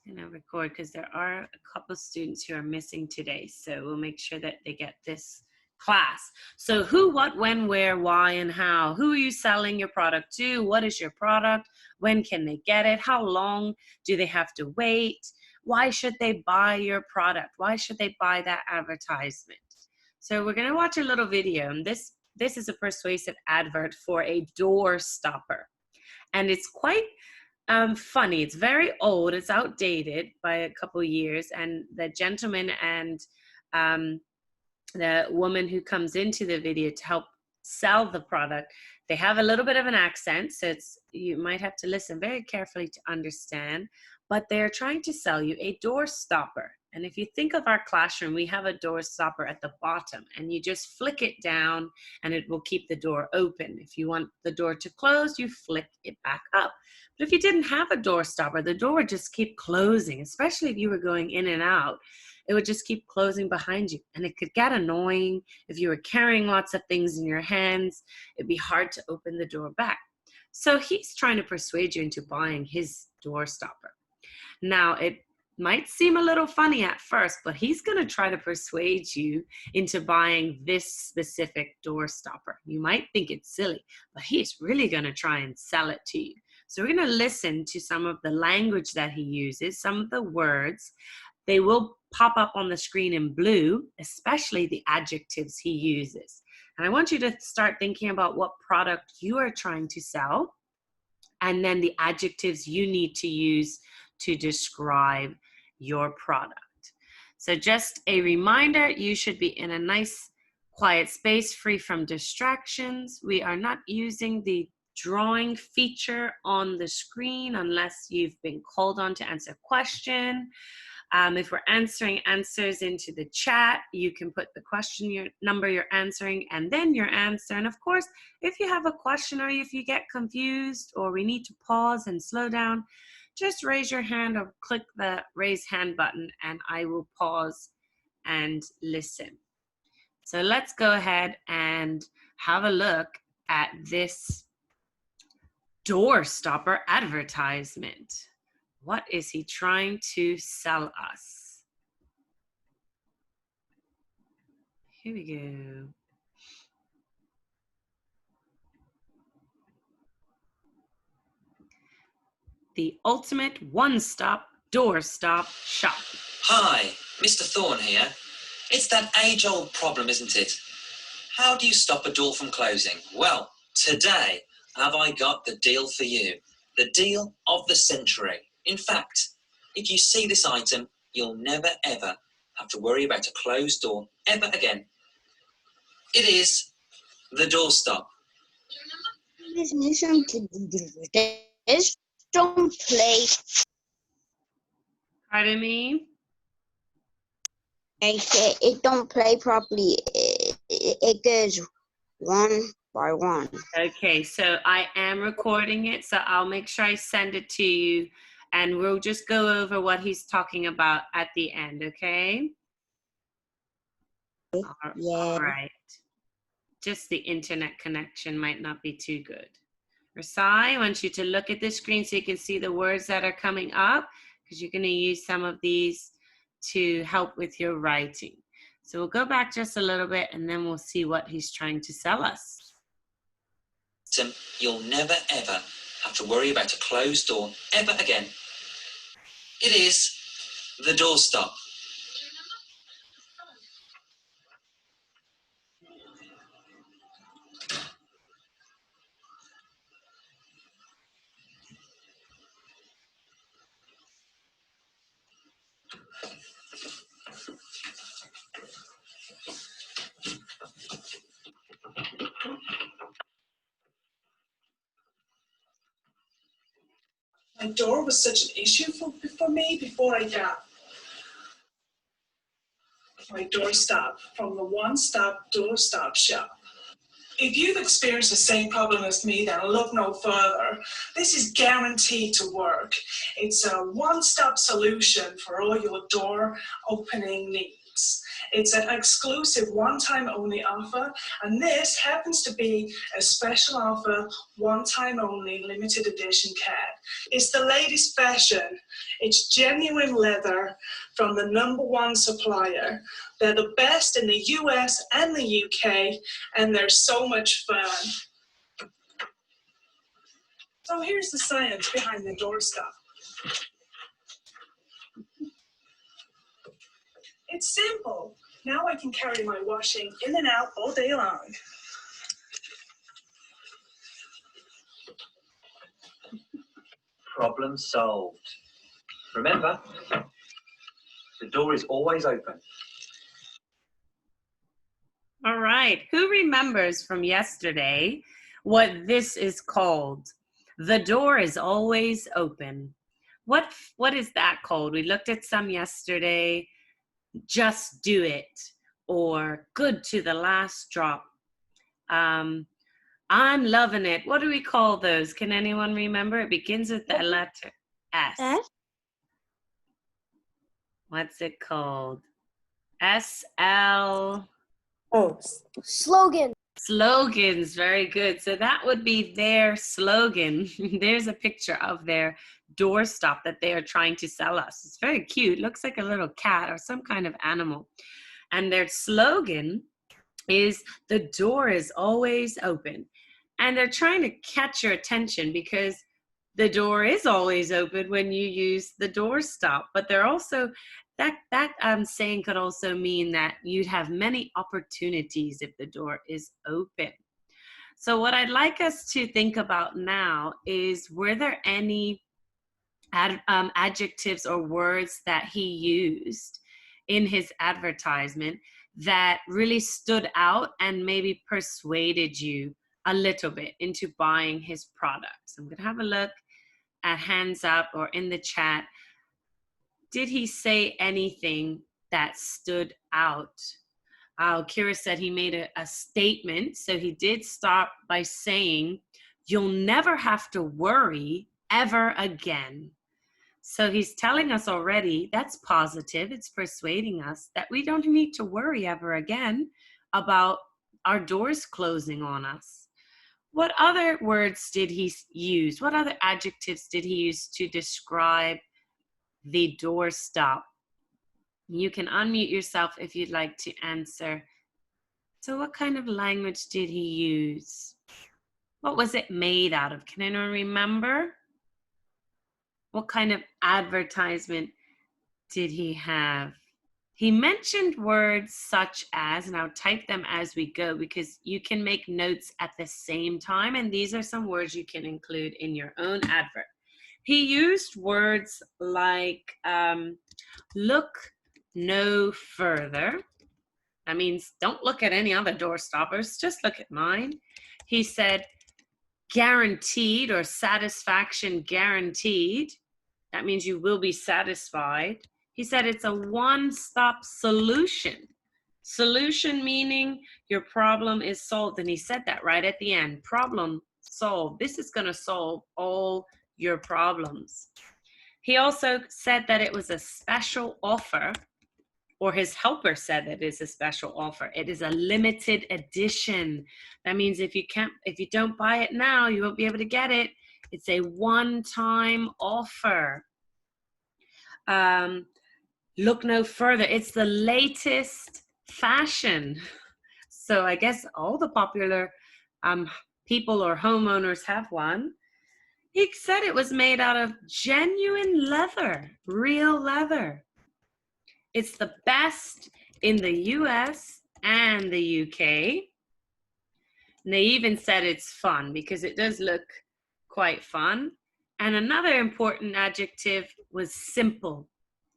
going to record because there are a couple students who are missing today. So we'll make sure that they get this class. So who, what, when, where, why, and how. Who are you selling your product to? What is your product? When can they get it? How long do they have to wait? Why should they buy your product? Why should they buy that advertisement? So we're going to watch a little video. And this is a persuasive advert for a door stopper. And it's quite funny. It's very old. It's outdated by a couple years. And the gentleman and the woman who comes into the video to help sell the product, they have a little bit of an accent, so you might have to listen very carefully to understand, but they're trying to sell you a door stopper. And if you think of our classroom, we have a door stopper at the bottom, and you just flick it down and it will keep the door open. If you want the door to close, you flick it back up. But if you didn't have a door stopper, the door would just keep closing, especially if you were going in and out. It would just keep closing behind you. And it could get annoying. If you were carrying lots of things in your hands, it'd be hard to open the door back. So he's trying to persuade you into buying his door stopper. Now, it might seem a little funny at first, but he's going to try to persuade you into buying this specific door stopper. You might think it's silly, but he's really going to try and sell it to you. So we're going to listen to some of the language that he uses, some of the words. They will pop up on the screen in blue, especially the adjectives he uses. And I want you to start thinking about what product you are trying to sell, and then the adjectives you need to use to describe your product. So just a reminder, you should be in a nice quiet space, free from distractions. We are not using the drawing feature on the screen unless you've been called on to answer a question. If we're answering answers into the chat, you can put the question, your number you're answering, and then your answer. And of course, if you have a question or if you get confused or we need to pause and slow down, just raise your hand or click the raise hand button and I will pause and listen. So let's go ahead and have a look at this door stopper advertisement. What is he trying to sell us? Here we go. The ultimate one-stop doorstop shop. Hi, Mr. Thorne here. It's that age-old problem, isn't it? How do you stop a door from closing? Well, today have I got the deal for you. The deal of the century. In fact, if you see this item, you'll never ever have to worry about a closed door ever again. It is the doorstop. Don't play. Pardon me? I say it don't play properly. It goes one by one. Okay, so I am recording it, so I'll make sure I send it to you. And we'll just go over what he's talking about at the end, okay? Yeah. All right. Just the internet connection might not be too good. Rasai, I want you to look at the screen so you can see the words that are coming up, because you're going to use some of these to help with your writing. So we'll go back just a little bit and then we'll see what he's trying to sell us. You'll never ever have to worry about a closed door ever again. It is the doorstop. My door was such an issue for me before I got my doorstop from the one-stop doorstop shop. If you've experienced the same problem as me, then look no further. This is guaranteed to work. It's a one-stop solution for all your door opening needs. gifts. It's an exclusive one-time only offer, and this happens to be a special offer, one-time only limited edition cat. It's the latest fashion. It's genuine leather from the #1 supplier. They're the best in the US and the UK, and they're so much fun. So here's the science behind the doorstop. It's simple. Now I can carry my washing in and out all day long. Problem solved. Remember, the door is always open. All right. Who remembers from yesterday what this is called? The door is always open. What is that called? We looked at some yesterday. Just do it, or good to the last drop. I'm loving it. What do we call those? Can anyone remember? It begins with the letter S. S? What's it called? SL. Oh, slogan. Slogans, very good. So that would be their slogan. There's a picture of their doorstop that they are trying to sell us. It's very cute. Looks like a little cat or some kind of animal. And their slogan is the door is always open. And they're trying to catch your attention because the door is always open when you use the doorstop. But they're also that saying could also mean that you'd have many opportunities if the door is open. So what I'd like us to think about now is, were there any adjectives or words that he used in his advertisement that really stood out and maybe persuaded you a little bit into buying his products? I'm going to have a look at hands up or in the chat. Did he say anything that stood out? Kira said he made a statement. So he did start by saying, you'll never have to worry ever again. So he's telling us already that's positive. It's persuading us that we don't need to worry ever again about our doors closing on us. What other words did he use? What other adjectives did he use to describe the doorstop? You can unmute yourself if you'd like to answer. So what kind of language did he use? What was it made out of? Can anyone remember? What kind of advertisement did he have? He mentioned words such as, and I'll type them as we go because you can make notes at the same time, and these are some words you can include in your own advert. He used words like look no further. That means don't look at any other door stoppers, just look at mine. He said guaranteed or satisfaction guaranteed. That means you will be satisfied. He said it's a one-stop solution. Solution meaning your problem is solved. And he said that right at the end. Problem solved. This is going to solve all your problems. He also said that it was a special offer, or his helper said that it's a special offer. It is a limited edition. That means if you don't buy it now, you won't be able to get it. It's a one-time offer. Look no further. It's the latest fashion. So I guess all the popular people or homeowners have one. He said it was made out of genuine leather, real leather. It's the best in the US and the UK. And they even said it's fun because it does look quite fun. And another important adjective was simple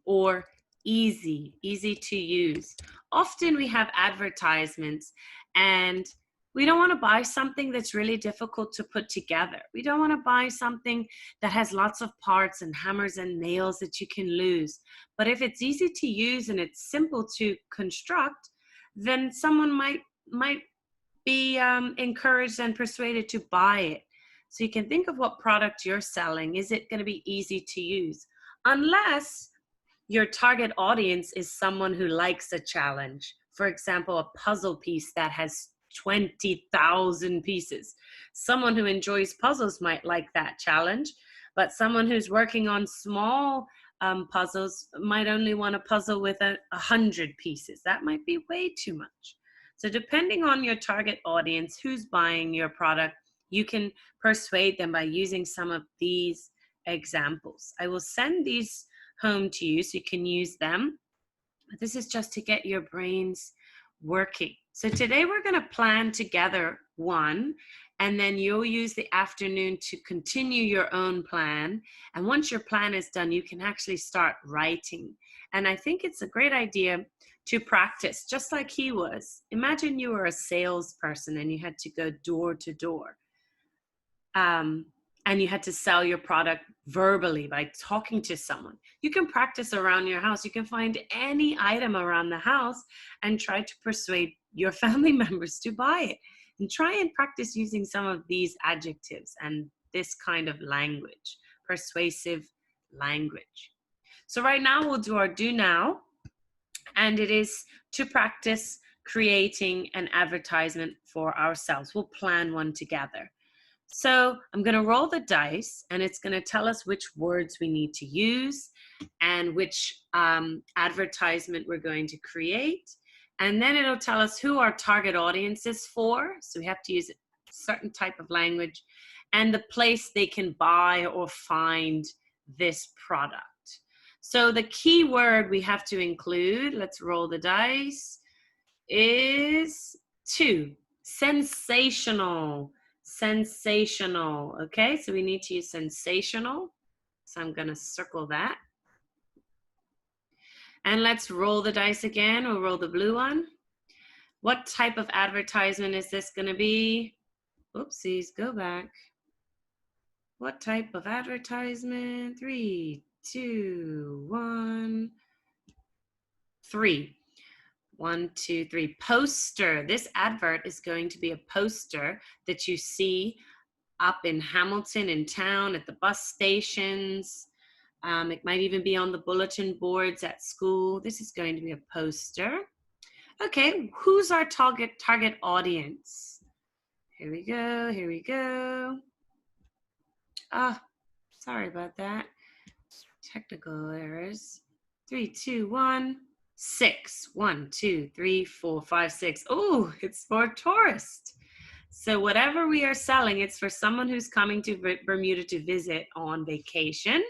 or easy to use. Often we have advertisements and we don't want to buy something that's really difficult to put together. We don't want to buy something that has lots of parts and hammers and nails that you can lose. But if it's easy to use and it's simple to construct, then someone might be encouraged and persuaded to buy it. So you can think of what product you're selling. Is it going to be easy to use? Unless your target audience is someone who likes a challenge. For example, a puzzle piece that has 20,000 pieces. Someone who enjoys puzzles might like that challenge, but someone who's working on small puzzles might only want a puzzle with 100 pieces. That might be way too much. So depending on your target audience, who's buying your product, you can persuade them by using some of these examples. I will send these home to you so you can use them. But this is just to get your brains working. So today we're going to plan together one, and then you'll use the afternoon to continue your own plan. And once your plan is done, you can actually start writing. And I think it's a great idea to practice, just like he was. Imagine you were a salesperson and you had to go door to door. And you had to sell your product verbally by talking to someone. You can practice around your house. You can find any item around the house and try to persuade your family members to buy it. And try and practice using some of these adjectives and this kind of language, persuasive language. So right now we'll do our do now, and it is to practice creating an advertisement for ourselves. We'll plan one together. So I'm going to roll the dice, and it's going to tell us which words we need to use and which advertisement we're going to create. And then it'll tell us who our target audience is for. So we have to use a certain type of language and the place they can buy or find this product. So the key word we have to include, let's roll the dice, is 2, sensational. Sensational. Okay, so we need to use sensational. So I'm going to circle that. And let's roll the dice again. We'll roll the blue one. What type of advertisement is this going to be? Oopsies, go back. What type of advertisement? 3, 2, 1, 3. 1, 2, 3. Poster. This advert is going to be a poster that you see up in Hamilton in town at the bus stations. It might even be on the bulletin boards at school. This is going to be a poster. Okay, who's our target audience? Here we go, here we go. Ah, sorry about that. Technical errors. 3, 2, 1. 6. 1, 2, 3, 4, 5, 6. Oh, it's for a tourist. So whatever we are selling, it's for someone who's coming to Bermuda to visit on vacation.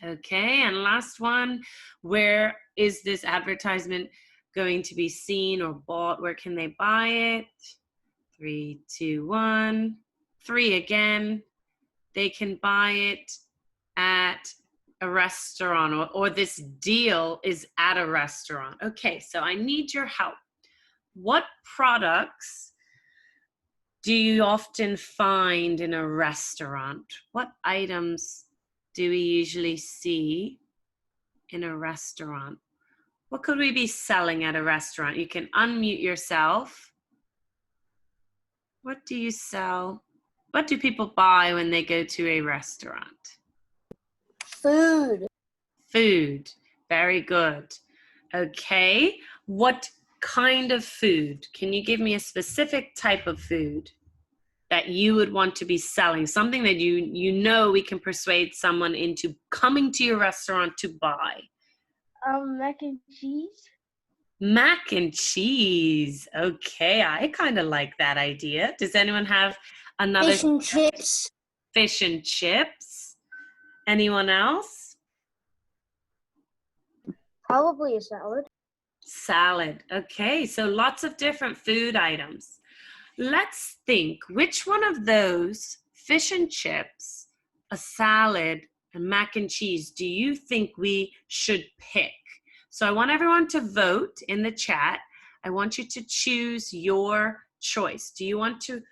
Okay, and last one, where is this advertisement going to be seen or bought? Where can they buy it? 3, 2, 1. 3 again. They can buy it at a restaurant, or this deal is at a restaurant. Okay, so I need your help. What products do you often find in a restaurant? What items do we usually see in a restaurant? What could we be selling at a restaurant? You can unmute yourself. What do you sell? What do people buy when they go to a restaurant? Food. Food. Very good. Okay. What kind of food? Can you give me a specific type of food that you would want to be selling? Something that you know we can persuade someone into coming to your restaurant to buy. Mac and cheese. Mac and cheese. Okay, I kind of like that idea. Does anyone have another? Fish and chips. Fish and chips. Anyone else? Probably a salad. Salad. Okay, so lots of different food items. Let's think, which one of those, fish and chips, a salad, and mac and cheese, do you think we should pick? So I want everyone to vote in the chat. I want you to choose your choice. Do you want to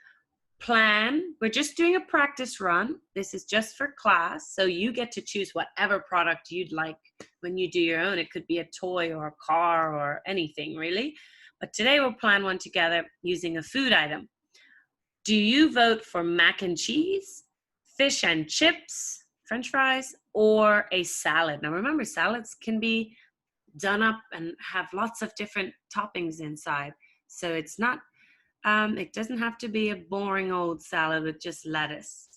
plan? We're just doing a practice run. This is just for class, so you get to choose whatever product you'd like when you do your own. It could be a toy or a car or anything, really. But today we'll plan one together using a food item. Do you vote for mac and cheese, fish and chips, French fries, or a salad. Now remember, salads can be done up and have lots of different toppings inside. So it's not, it doesn't have to be a boring old salad with just lettuce.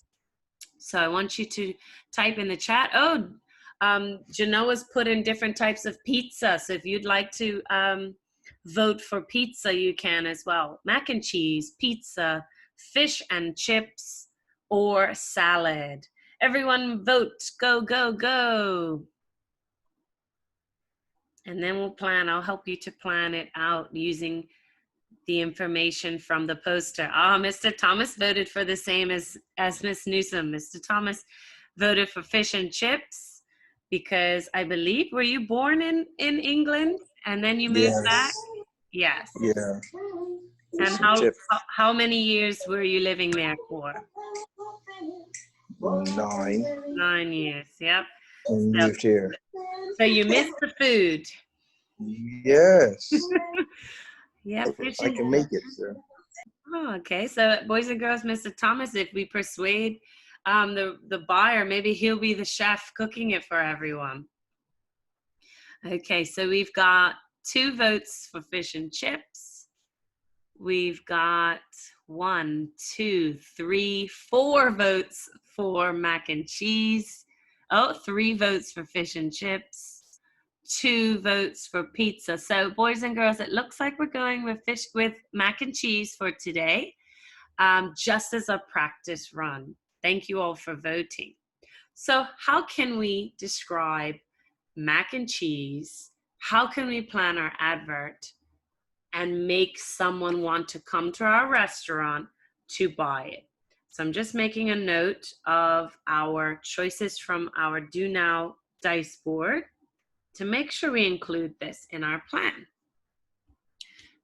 So I want you to type in the chat. Oh, Genoa's put in different types of pizza. So if you'd like to vote for pizza, you can as well. Mac and cheese, pizza, fish and chips, or salad. Everyone vote. Go, go, go. And then we'll plan. I'll help you to plan it out using the information from the poster. Ah, Mr. Thomas voted for the same as Miss Newsom. Mr. Thomas voted for fish and chips because I believe, were you born in England and then you moved back? Yes. Yeah. And how many years were you living there for? 9. 9 years, yep. And moved here. So you missed the food. Yes. Yeah, I can make it, sir. Oh, okay. So boys and girls, Mr. Thomas, if we persuade the buyer, maybe he'll be the chef cooking it for everyone. Okay, so we've got 2 votes for fish and chips. We've got 1, 2, 3, 4 votes for mac and cheese. Oh, 3 votes for fish and chips. 2 votes for pizza. So boys and girls, it looks like we're going with mac and cheese for today, just as a practice run. Thank you all for voting. So how can we describe mac and cheese? How can we plan our advert and make someone want to come to our restaurant to buy it? So I'm just making a note of our choices from our Do Now dice board to make sure we include this in our plan.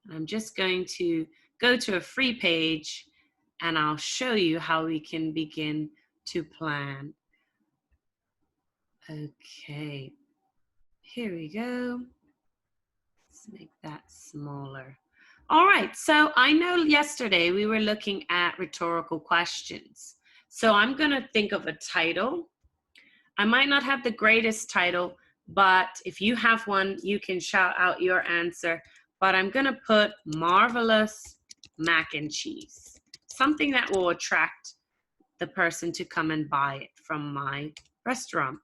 I'm just going to go to a free page and I'll show you how we can begin to plan. Okay, here we go. Let's make that smaller. All right, so I know yesterday we were looking at rhetorical questions. So I'm gonna think of a title. I might not have the greatest title, but if you have one, you can shout out your answer. But I'm gonna put marvelous mac and cheese, something that will attract the person to come and buy it from my restaurant.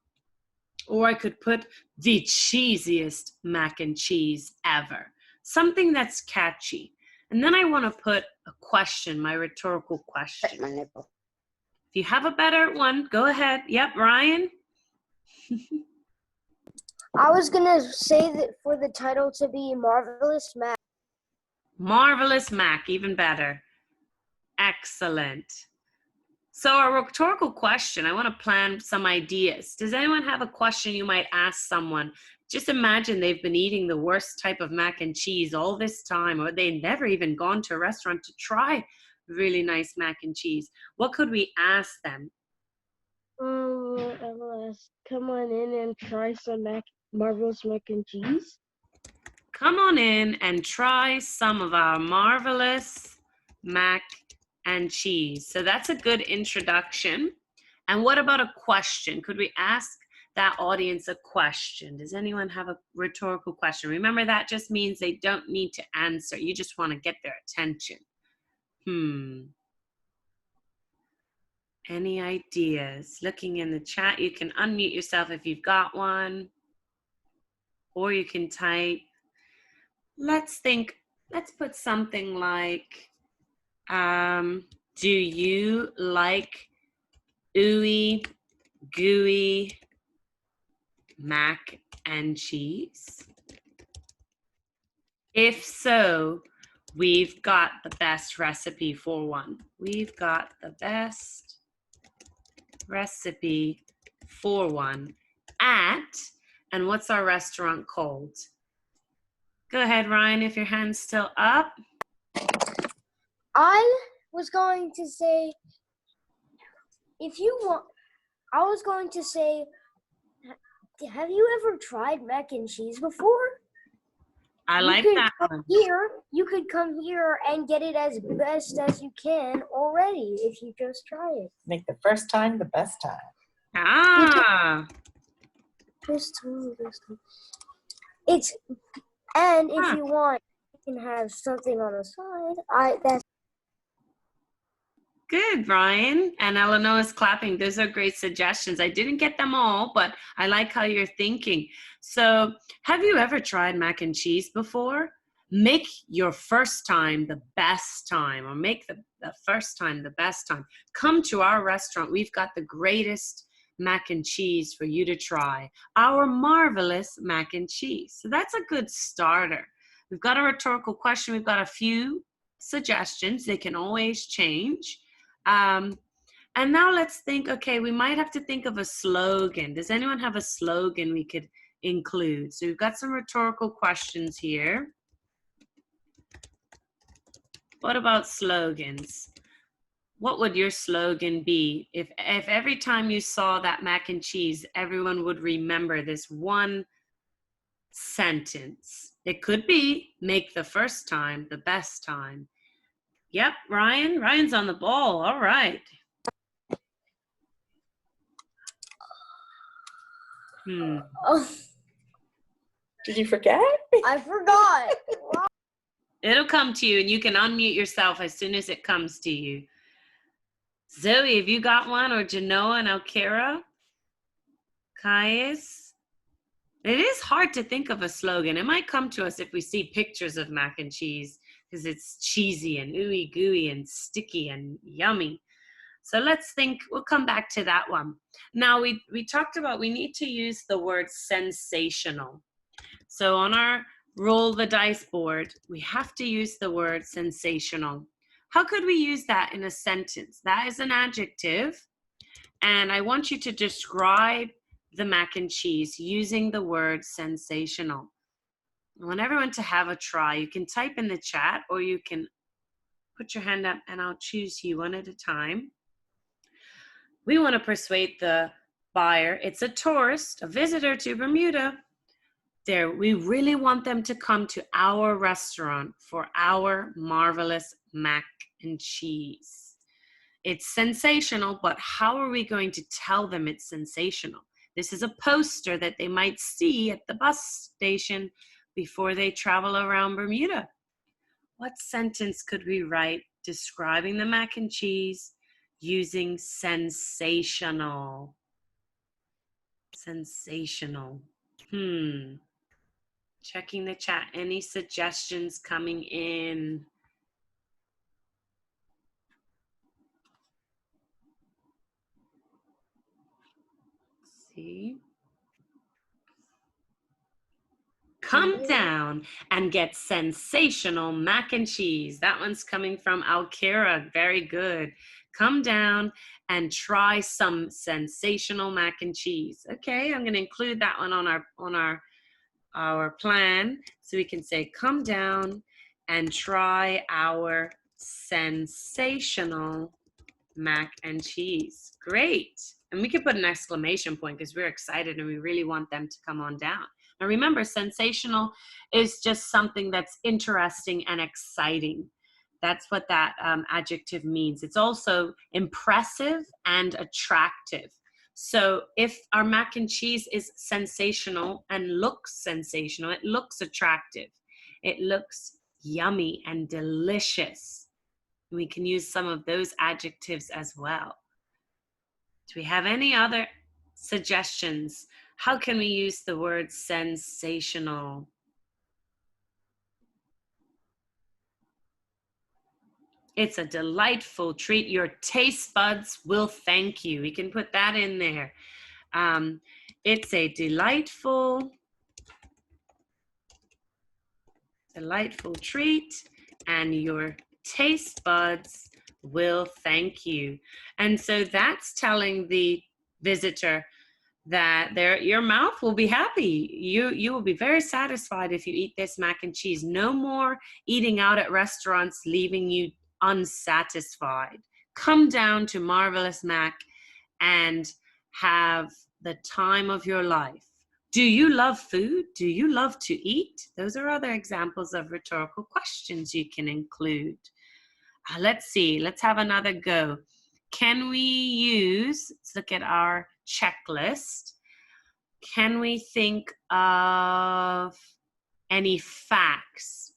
Or I could put the cheesiest mac and cheese ever, something that's catchy. And then I wanna put a question, my rhetorical question. Bite my nipple. If you have a better one, go ahead. Yep, Ryan? I was gonna say that for the title to be Marvelous Mac. Marvelous Mac, even better. Excellent. So our rhetorical question, I want to plan some ideas. Does anyone have a question you might ask someone? Just imagine they've been eating the worst type of mac and cheese all this time, or they've never even gone to a restaurant to try really nice mac and cheese. What could we ask them? Come on in and try some Marvelous Mac and Cheese. Come on in and try some of our marvelous mac and cheese. So that's a good introduction. And what about a question? Could we ask that audience a question? Does anyone have a rhetorical question? Remember, that just means they don't need to answer. You just want to get their attention. Any ideas? Looking in the chat, you can unmute yourself if you've got one, or you can type. Let's think, let's put something like, do you like ooey gooey mac and cheese? If so, we've got the best recipe for one. We've got the best recipe for one at, and what's our restaurant called? Go ahead, Ryan, if your hand's still up. I was going to say, if you want, I was going to say, have you ever tried mac and cheese before? I like that one. You could come here and get it as best as you can already if you just try it. Make the first time the best time. Ah, This time, this time. It's, and if Huh. you want, you can have something on the side. That's Good, Ryan. And Eleanor is clapping. Those are great suggestions. I didn't get them all, but I like how you're thinking. So, have you ever tried mac and cheese before? Make your first time the best time, or make the first time the best time. Come to our restaurant. We've got the greatest mac and cheese for you to try. Our marvelous mac and cheese. So, that's a good starter. We've got a rhetorical question. We've got a few suggestions. They can always change. And now let's think, okay, we might have to think of a slogan. Does anyone have a slogan we could include? So we've got some rhetorical questions here. What about slogans? What would your slogan be if every time you saw that mac and cheese, everyone would remember this one sentence? It could be, make the first time the best time. Yep, Ryan. Ryan's on the ball. All right. oh, Did you forget? I forgot. It'll come to you, and you can unmute yourself as soon as it comes to you. Zoe, have you got one? Or Genoa and Alkira? Caius? It is hard to think of a slogan. It might come to us if we see pictures of mac and cheese, because it's cheesy and ooey gooey and sticky and yummy. So let's think, we'll come back to that one. Now we talked about we need to use the word sensational. So on our roll the dice board, we have to use the word sensational. How could we use that in a sentence? That is an adjective, and I want you to describe the mac and cheese using the word sensational. I want everyone to have a try. You can type in the chat, or you can put your hand up and I'll choose you one at a time. We want to persuade the buyer. It's a tourist, a visitor to Bermuda. We really want them to come to our restaurant for our marvelous mac and cheese. It's sensational, but how are we going to tell them it's sensational? This is a poster that they might see at the bus station before they travel around Bermuda. What sentence could we write describing the mac and cheese using sensational? Sensational. Checking the chat. Any suggestions coming in? See? Come down and get sensational mac and cheese. That one's coming from Alkira. Very good. Come down and try some sensational mac and cheese. Okay, I'm going to include that one on our plan, so we can say come down and try our sensational mac and cheese. Great. And we could put an exclamation point because we're excited and we really want them to come on down. Now remember, sensational is just something that's interesting and exciting. That's what that adjective means. It's also impressive and attractive. So if our mac and cheese is sensational and looks sensational, it looks attractive, it looks yummy and delicious. We can use some of those adjectives as well. Do we have any other suggestions? How can we use the word sensational? It's a delightful treat. Your taste buds will thank you. We can put that in there. It's a delightful treat, and your taste buds will thank you. And so that's telling the visitor that your mouth will be happy. You will be very satisfied if you eat this mac and cheese. No more eating out at restaurants leaving you unsatisfied. Come down to Marvelous Mac and have the time of your life. Do you love food? Do you love to eat? Those are other examples of rhetorical questions you can include. Let's see. Let's have another go. Can we use, let's look at our checklist. can we think of any facts?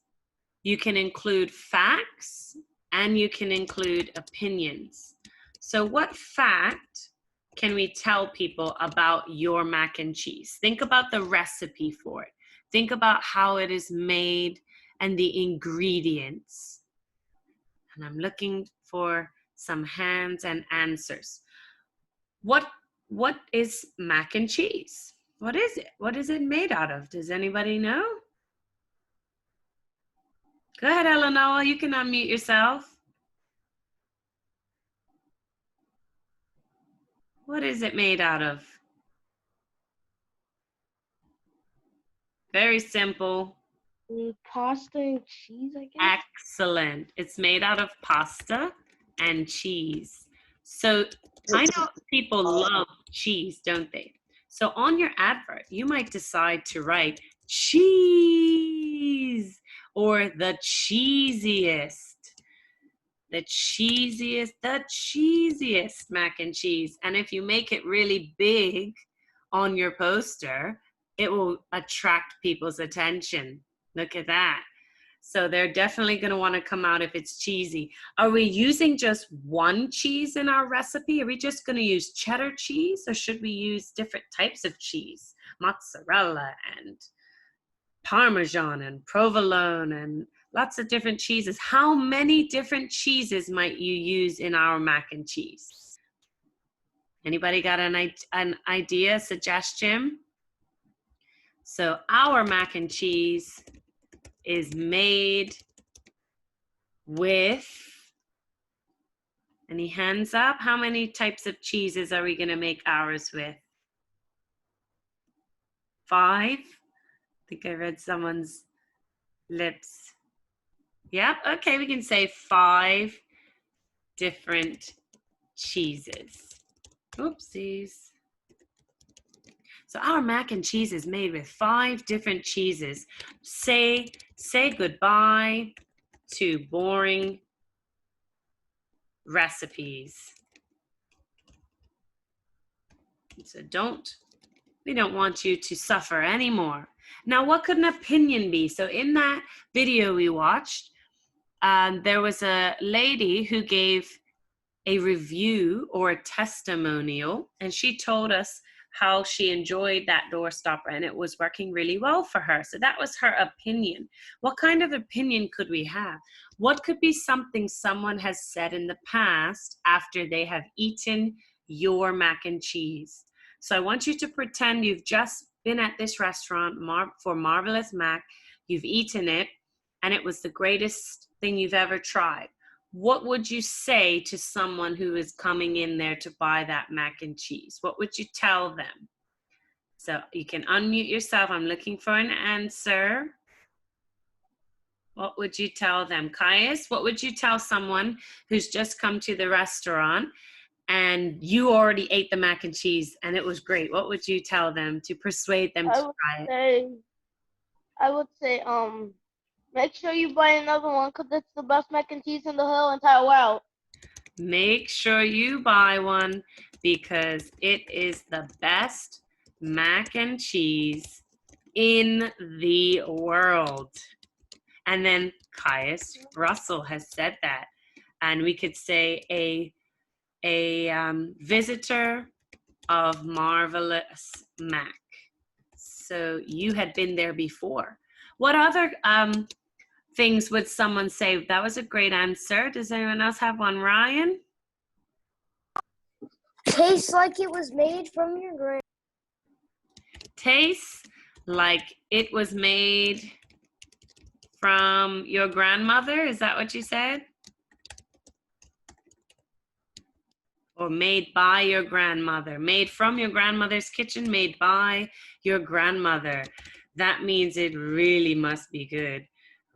You can include facts and you can include opinions. So what fact can we tell people about your mac and cheese? Think about the recipe for it. Think about how it is made and the ingredients. And I'm looking for some hands and answers. What is mac and cheese? What is it? What is it made out of? Does anybody know? Go ahead, Eleanor. You can unmute yourself. What is it made out of? Very simple. Pasta and cheese, I guess. Excellent. It's made out of pasta and cheese. So I know people love cheese, don't they? So on your advert, you might decide to write cheese or the cheesiest. The cheesiest mac and cheese. And if you make it really big on your poster, it will attract people's attention. Look at that. So they're definitely going to want to come out if it's cheesy. Are we using just one cheese in our recipe? Are we just going to use cheddar cheese, or should we use different types of cheese? Mozzarella and Parmesan and provolone and lots of different cheeses. How many different cheeses might you use in our mac and cheese? Anybody got an idea, suggestion? So our mac and cheese is made with, any hands up? How many types of cheeses are we going to make ours with? 5? I think I read someone's lips. Yep, okay, we can say 5 different cheeses. Oopsies. So our mac and cheese is made with 5 different cheeses. Say goodbye to boring recipes. So we don't want you to suffer anymore. Now, what could an opinion be? So in that video we watched, there was a lady who gave a review or a testimonial, and she told us how she enjoyed that doorstopper and it was working really well for her. So that was her opinion. What kind of opinion could we have? What could be something someone has said in the past after they have eaten your mac and cheese? So I want you to pretend you've just been at this restaurant for Marvelous Mac, you've eaten it, and it was the greatest thing you've ever tried. What would you say to someone who is coming in there to buy that mac and cheese? What would you tell them? So you can unmute yourself. I'm looking for an answer. What would you tell them? Caius, what would you tell someone who's just come to the restaurant and you already ate the mac and cheese and it was great? What would you tell them to persuade them to try it? I would say, make sure you buy another one because it's the best mac and cheese in the whole entire world. Make sure you buy one because it is the best mac and cheese in the world. And then Caius Russell has said that. And we could say a visitor of Marvelous Mac. So you had been there before. What other things would someone say? That was a great answer. Does anyone else have one? Ryan? Tastes like it was made from your grandma. Tastes like it was made from your grandmother? Is that what you said? Or made by your grandmother? Made from your grandmother's kitchen, made by your grandmother. That means it really must be good.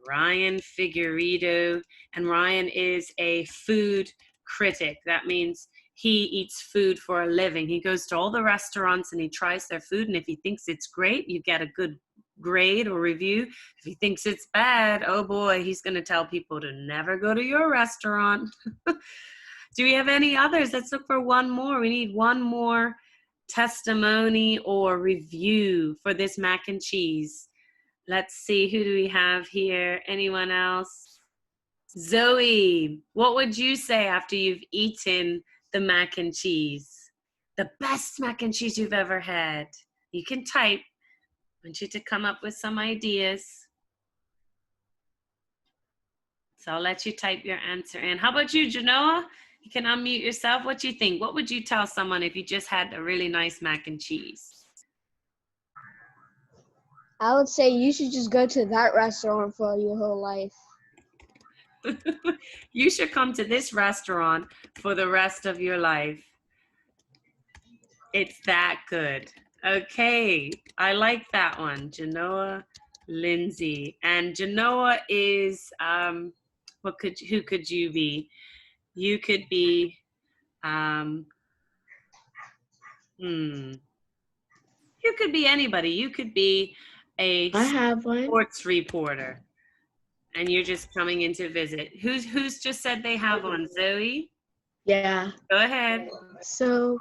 Ryan Figueredo, and Ryan is a food critic. That means he eats food for a living. He goes to all the restaurants and he tries their food, and if he thinks it's great, you get a good grade or review. If he thinks it's bad, oh boy, he's going to tell people to never go to your restaurant. Do we have any others? Let's look for one more. We need one more testimony or review for this mac and cheese? Let's see, who do we have here? Anyone else? Zoe, what would you say after you've eaten the mac and cheese? The best mac and cheese you've ever had. You can type. I want you to come up with some ideas. So I'll let you type your answer in. How about you, Genoa? You can unmute yourself. What do you think? What would you tell someone if you just had a really nice mac and cheese? I would say you should just go to that restaurant for your whole life. You should come to this restaurant for the rest of your life. It's that good. Okay, I like that one. Genoa Lindsay. And Genoa is, who could you be? You could be, you could be anybody. You could be a I have one. sports reporter. And you're just coming in to visit. Who's just said they have one? Zoe? Yeah. Go ahead. So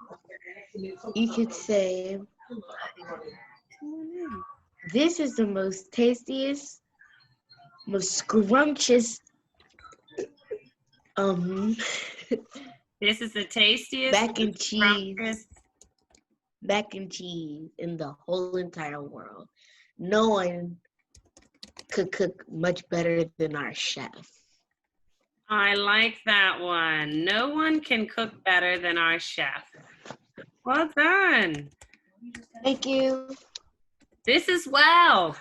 you could say, this is the most tastiest, most scrumptious, This is the tastiest mac and cheese. scrumptious- Mac and cheese in the whole entire world. No one could cook much better than our chef. I like that one. No one can cook better than our chef. Well done. Thank you. This is well.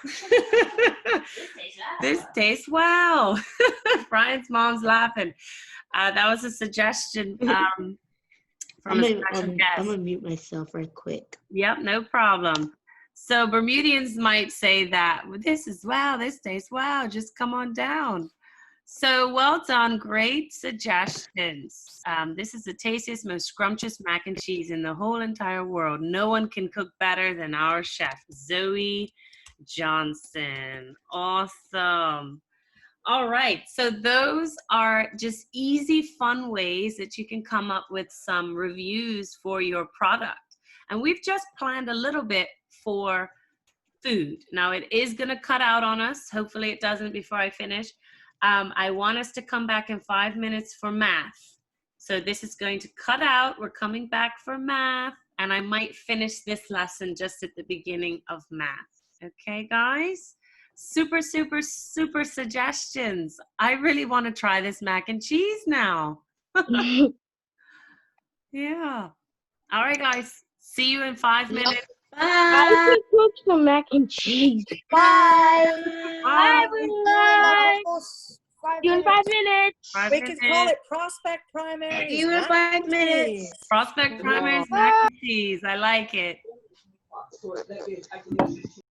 This tastes well. Brian's mom's laughing. That was a suggestion from I'm a special guest. gonna mute myself right quick. Yep, no problem. So Bermudians might say that, well, this tastes wow, just come on down. So well done, great suggestions. This is the tastiest, most scrumptious mac and cheese in the whole entire world. No one can cook better than our chef, Zoe Johnson. Awesome. All right, so those are just easy, fun ways that you can come up with some reviews for your product. And we've just planned a little bit for food. Now it is gonna cut out on us. Hopefully it doesn't before I finish. I want us to come back in 5 minutes for math. So this is going to cut out. We're coming back for math. And I might finish this lesson just at the beginning of math. Okay, guys? Super, super, super suggestions. I really want to try this mac and cheese now. Yeah. All right, guys. See you in 5 minutes. I can cook some mac and cheese. Bye. Bye. See you in 5 minutes. 5 We could call minutes. it Prospect Primaries. See you in 5 minutes. Prospect Primaries mac and cheese. I like it.